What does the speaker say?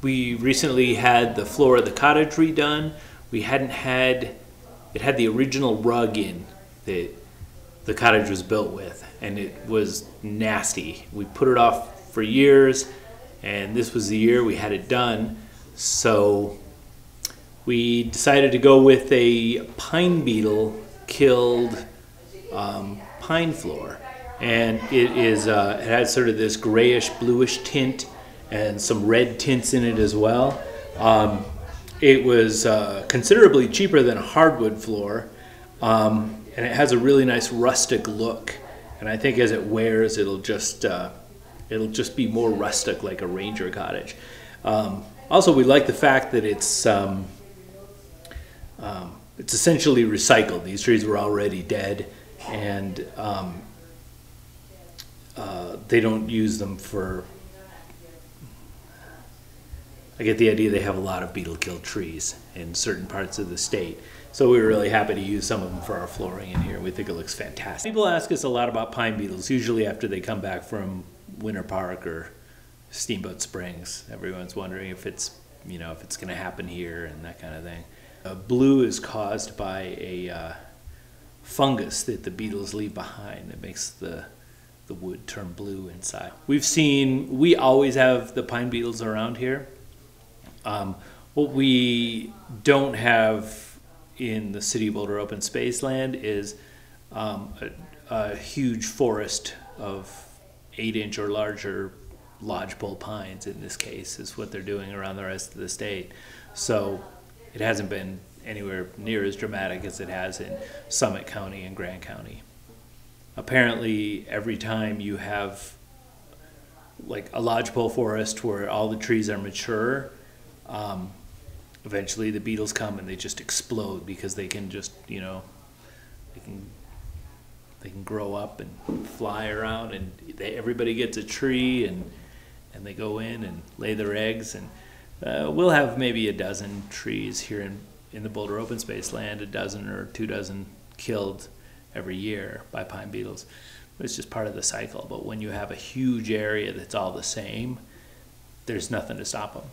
We recently had the floor of the cottage redone. We hadn't had, it had the original rug in that the cottage was built with, and it was nasty. We put it off for years, and this was the year we had it done. So we decided to go with a pine beetle killed pine floor. And it has sort of this grayish bluish tint and some red tints in it as well. It was considerably cheaper than a hardwood floor, and it has a really nice rustic look. And I think as it wears, it'll just be more rustic, like a ranger cottage. Also, we like the fact that it's essentially recycled. These trees were already dead, and they don't use them for, I get the idea they have a lot of beetle killed trees in certain parts of the state. So we were really happy to use some of them for our flooring in here. We think it looks fantastic. People ask us a lot about pine beetles, usually after they come back from Winter Park or Steamboat Springs. Everyone's wondering if it's, if it's going to happen here and that kind of thing. Blue is caused by a fungus that the beetles leave behind that makes the wood turn blue inside. We always have the pine beetles around here. What we don't have in the City of Boulder open space land is a huge forest of 8-inch or larger lodgepole pines. In this case is what they're doing around the rest of the state. So it hasn't been anywhere near as dramatic as it has in Summit County and Grant County. Apparently, every time you have like a lodgepole forest where all the trees are mature, eventually the beetles come and they just explode because they can just, they can grow up and fly around, and everybody gets a tree, and they go in and lay their eggs. And we'll have maybe a dozen trees here in the Boulder open space land, a dozen or 2 dozen killed every year by pine beetles. It's just part of the cycle. But when you have a huge area that's all the same, there's nothing to stop them.